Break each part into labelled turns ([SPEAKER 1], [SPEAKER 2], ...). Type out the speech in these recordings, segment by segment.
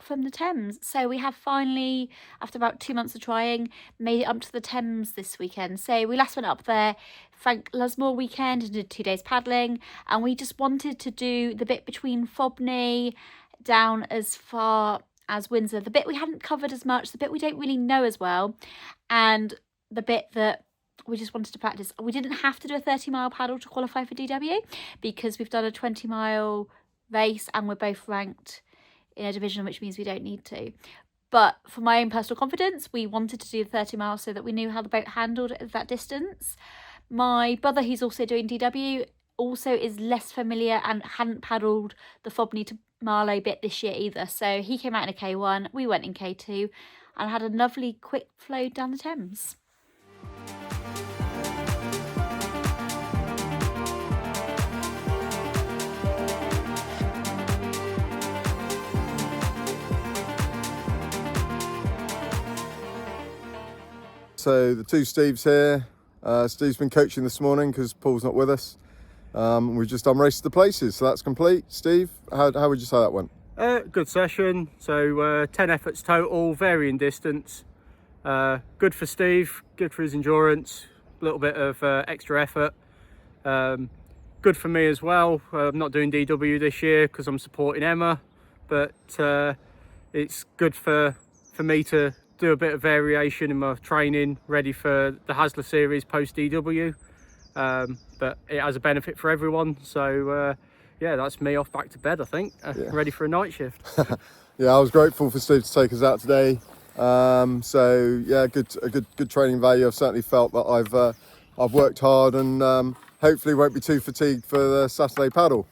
[SPEAKER 1] from the Thames. So we have finally, after about 2 months of trying, made it up to the Thames this weekend. So we last went up there Frank Lusmore weekend and did 2 days paddling, and we just wanted to do the bit between Fobney down as far as Windsor, the bit we hadn't covered as much, the bit we don't really know as well, and the bit that we just wanted to practice. We didn't have to do a 30-mile paddle to qualify for DW because we've done a 20-mile race and we're both ranked in a division, which means we don't need to. But for my own personal confidence, we wanted to do 30 miles so that we knew how the boat handled at that distance. My brother, who's also doing DW, also is less familiar and hadn't paddled the Fobney to Marlow bit this year either. So he came out in a K1, we went in K2 and had a lovely quick flow down the Thames.
[SPEAKER 2] So the two Steves here. Steve's been coaching this morning because Paul's not with us. We've just done Race to the Places, so that's complete. Steve, how would you say that went?
[SPEAKER 3] Good session. So 10 efforts total, varying distance. Good for Steve, good for his endurance, a little bit of extra effort. Good for me as well. I'm not doing DW this year because I'm supporting Emma, but it's good for me to do a bit of variation in my training, ready for the Hasler series post DW. But it has a benefit for everyone. So yeah, that's me off back to bed, I think, ready for a night shift.
[SPEAKER 2] Yeah, I was grateful for Steve to take us out today. So yeah, good training value. I've certainly felt that I've worked hard and hopefully won't be too fatigued for the Saturday paddle.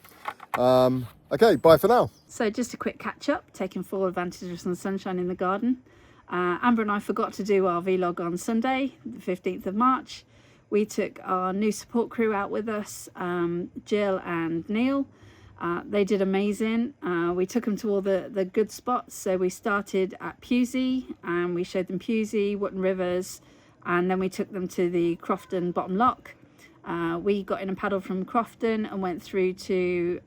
[SPEAKER 2] Okay, bye for now.
[SPEAKER 4] So just a quick catch up, taking full advantage of some sunshine in the garden. Amber and I forgot to do our vlog on Sunday, the 15th of March. We took our new support crew out with us, Jill and Neil. They did amazing. We took them to all the good spots. So we started at Pewsey and we showed them Pewsey, Wootton Rivers, and then we took them to the Crofton Bottom Lock. We got in a paddle from Crofton and went through to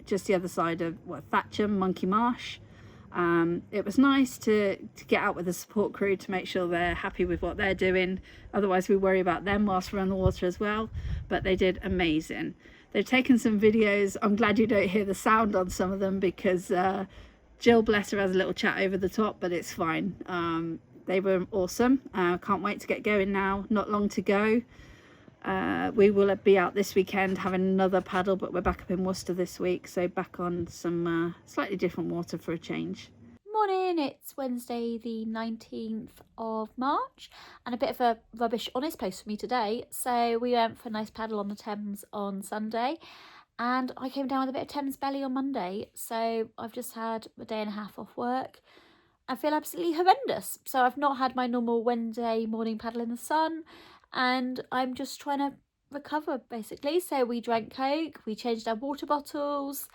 [SPEAKER 4] just the other side of Thatcham, Monkey Marsh. It was nice to get out with the support crew to make sure they're happy with what they're doing. Otherwise we worry about them whilst we're on the water as well. But they did amazing. They've taken some videos. I'm glad you don't hear the sound on some of them because Jill, bless her, has a little chat over the top, but it's fine. They were awesome. Can't wait to get going now. Not long to go. We will be out this weekend having another paddle, but we're back up in Worcester this week, so back on some slightly different water for a change.
[SPEAKER 1] Morning, it's Wednesday the 19th of March and a bit of a rubbish honest post for me today. So we went for a nice paddle on the Thames on Sunday and I came down with a bit of Thames belly on Monday. So I've just had a day and a half off work. I feel absolutely horrendous. So I've not had my normal Wednesday morning paddle in the sun and I'm just trying to recover basically. So we drank Coke, we changed our water bottles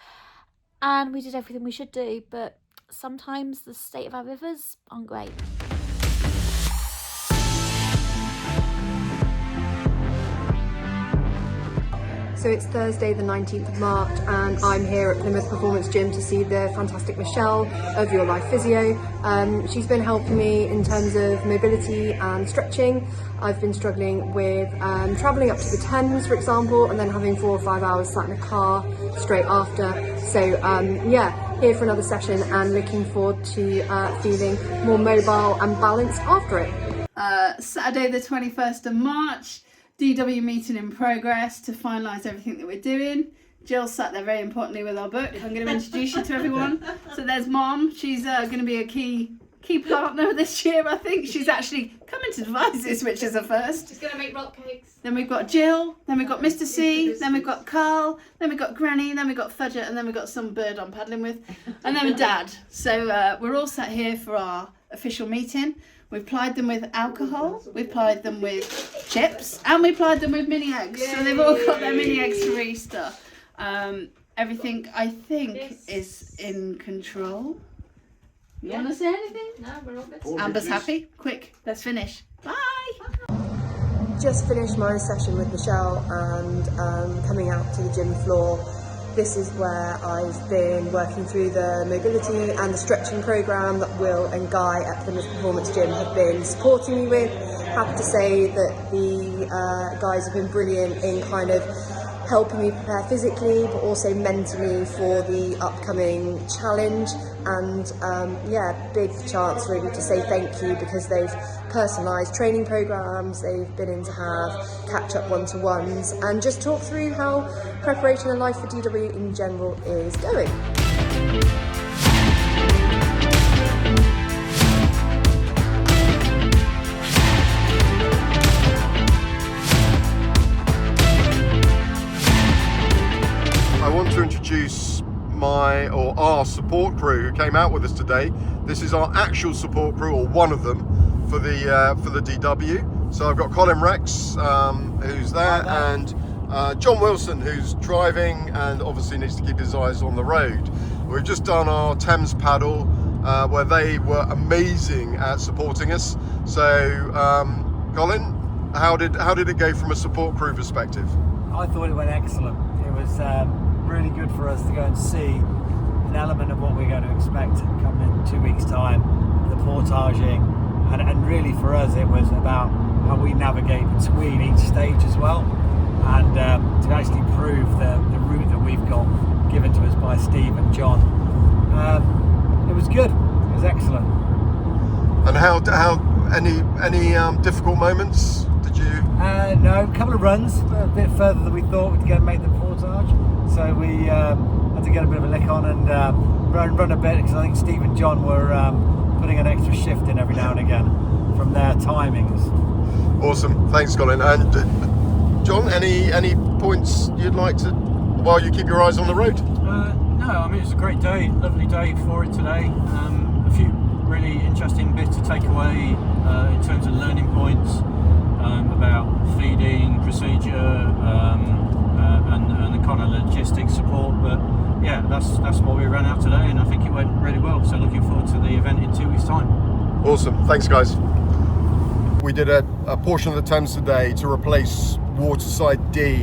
[SPEAKER 1] and we did everything we should do, but sometimes the state of our rivers aren't great.
[SPEAKER 5] So it's Thursday the 19th of March and I'm here at Plymouth Performance Gym to see the fantastic Michelle of Your Life Physio. She's been helping me in terms of mobility and stretching. I've been struggling with travelling up to the Thames, for example, and then having 4 or 5 hours sat in a car straight after. So yeah, here for another session and looking forward to feeling more mobile and balanced after it.
[SPEAKER 4] Saturday the 21st of March. DW meeting in progress to finalise everything that we're doing. Jill sat there very importantly with our book. I'm going to introduce you to everyone. So there's Mom. She's going to be a key partner this year, I think. She's actually coming to Devizes, which is a first.
[SPEAKER 6] She's going to make rock cakes.
[SPEAKER 4] Then we've got Jill, then we've got Mr. C, then we've got Carl, then we've got Granny, then we've got Fudger, and then we've got some bird I'm paddling with, and then Dad. So we're all sat here for our official meeting. We've plied them with alcohol, we've plied them with chips, and we plied them with mini eggs. Yay. So they've all got their mini eggs for Easter. Everything, I think, is in control. You want to say anything?
[SPEAKER 6] No, we're all good.
[SPEAKER 4] Amber's happy? Quick, let's finish. Bye!
[SPEAKER 5] Just finished my session with Michelle and coming out to the gym floor. this is where I've been working through the mobility and the stretching programme that Will and Guy at Plymouth Performance Gym have been supporting me with. Happy to say that the guys have been brilliant in kind of helping me prepare physically but also mentally for the upcoming challenge, and big chance really to say thank you, because they've personalised training programmes, they've been in to have catch-up one-to-ones and just talk through how preparation and life for DW in general is going.
[SPEAKER 2] I want to introduce our support crew who came out with us today. This is our actual support crew, or one of them, for the DW. So I've got Colin Rex, who's there, and John Wilson, who's driving and obviously needs to keep his eyes on the road. We've just done our Thames paddle, where they were amazing at supporting us. So, Colin, how did it go from a support crew perspective?
[SPEAKER 6] I thought it went excellent. It was really good for us to go and see an element of what we're going to expect coming in 2 weeks' time, the portaging, and really for us it was about how we navigate between each stage as well, and to actually prove the route that we've got given to us by Steve and John. It was good. It was excellent.
[SPEAKER 2] And how any difficult moments? Did you?
[SPEAKER 6] No, a couple of runs, a bit further than we thought we'd go and make the portage. So we had to get a bit of a lick on and run a bit, because I think Steve and John were putting an extra shift in every now and again from their timings.
[SPEAKER 2] Awesome, thanks, Colin. And John, any points you'd like to, while you keep your eyes on the road?
[SPEAKER 3] No, I mean, it's a great day, lovely day for it today. A few really interesting bits to take away in terms of learning points about feeding, procedure, and the kind of logistics support. But yeah, that's what we ran out today, and I think it went really well. So looking forward to the event in 2 weeks' time.
[SPEAKER 2] Awesome, thanks guys. We did a portion of the Thames today to replace Waterside D,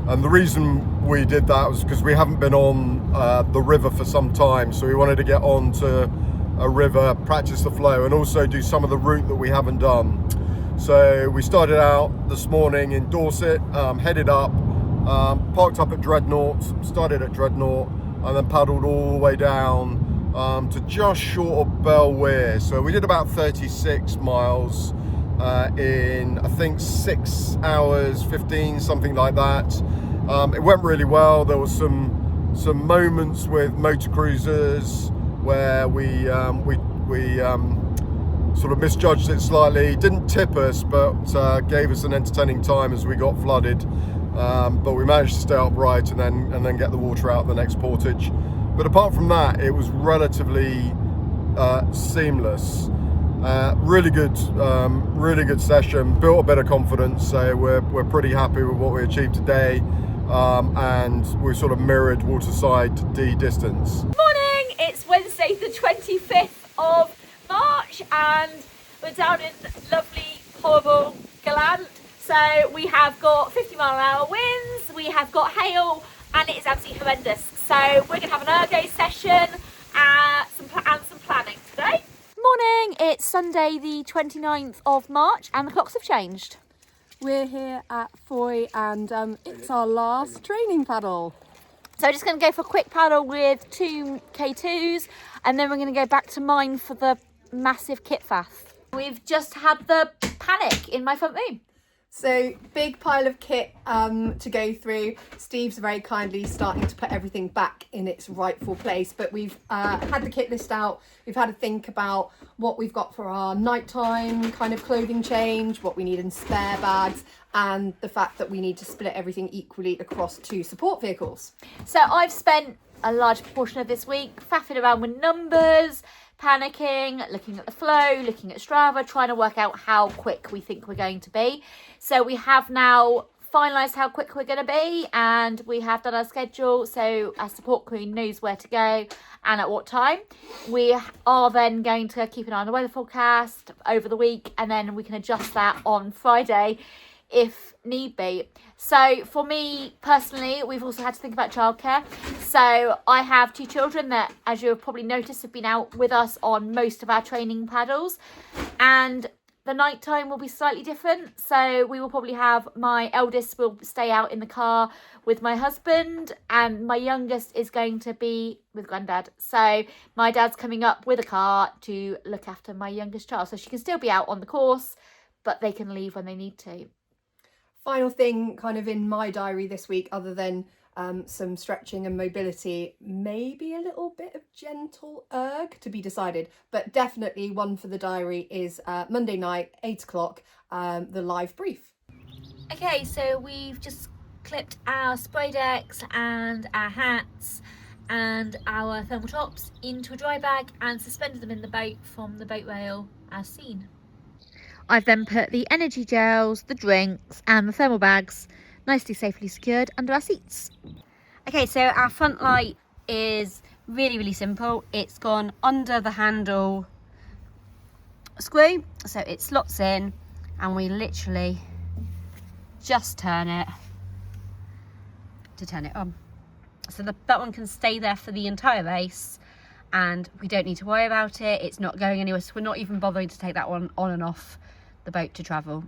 [SPEAKER 2] and the reason we did that was because we haven't been on the river for some time, so we wanted to get on to a river, practice the flow, and also do some of the route that we haven't done. So we started out this morning in Dorset, headed up, parked up at Dreadnought, started at Dreadnought, and then paddled all the way down to just short of Belweir. So we did about 36 miles in, I think, 6 hours 15, something like that. It went really well. There was some moments with motor cruisers where we sort of misjudged it slightly. Didn't tip us, but gave us an entertaining time as we got flooded. But we managed to stay upright and then get the water out the next portage. But apart from that, it was relatively seamless. Really good session. Built a bit of confidence. So we're pretty happy with what we achieved today, and we sort of mirrored Waterside to D distance.
[SPEAKER 1] Morning, it's Wednesday the 25th of March, and we're down in lovely, horrible Gallant. So we have got 50-mile-an-hour winds, we have got hail, and it is absolutely horrendous. So we're going to have an ergo session and some planning today. Morning, it's Sunday the 29th of March, and the clocks have changed.
[SPEAKER 7] We're here at Foy, and it's our last training paddle.
[SPEAKER 1] So we're just going to go for a quick paddle with 2 K2s, and then we're going to go back to mine for the massive kit faff. We've just had the panic in my front room.
[SPEAKER 5] So big pile of kit to go through. Steve's very kindly starting to put everything back in its rightful place, but we've had the kit list out. We've had to think about what we've got for our nighttime kind of clothing change, what we need in spare bags, and the fact that we need to split everything equally across 2 support vehicles.
[SPEAKER 1] So I've spent a large proportion of this week faffing around with numbers, panicking, looking at the flow, looking at Strava, trying to work out how quick we think we're going to be. So we have now finalised how quick we're going to be, and we have done our schedule, so our support crew knows where to go and at what time. We are then going to keep an eye on the weather forecast over the week, and then we can adjust that on Friday if need be. So for me personally, we've also had to think about childcare. So I have 2 children that, as you have probably noticed, have been out with us on most of our training paddles, and the night time will be slightly different. So we will probably have, my eldest will stay out in the car with my husband, and my youngest is going to be with granddad. So my dad's coming up with a car to look after my youngest child, so she can still be out on the course, but they can leave when they need to.
[SPEAKER 5] Final thing kind of in my diary this week, other than some stretching and mobility, maybe a little bit of gentle erg to be decided, but definitely one for the diary is Monday night, 8 o'clock, the live brief.
[SPEAKER 1] Okay, so we've just clipped our spray decks and our hats and our thermal tops into a dry bag and suspended them in the boat from the boat rail as seen. I've then put the energy gels, the drinks and the thermal bags nicely safely secured under our seats.
[SPEAKER 8] Okay, so our front light is really simple. It's gone under the handle screw, so it slots in and we literally just turn it to turn it on. So that one can stay there for the entire race and we don't need to worry about it. It's not going anywhere, so we're not even bothering to take that one on and off the boat to travel.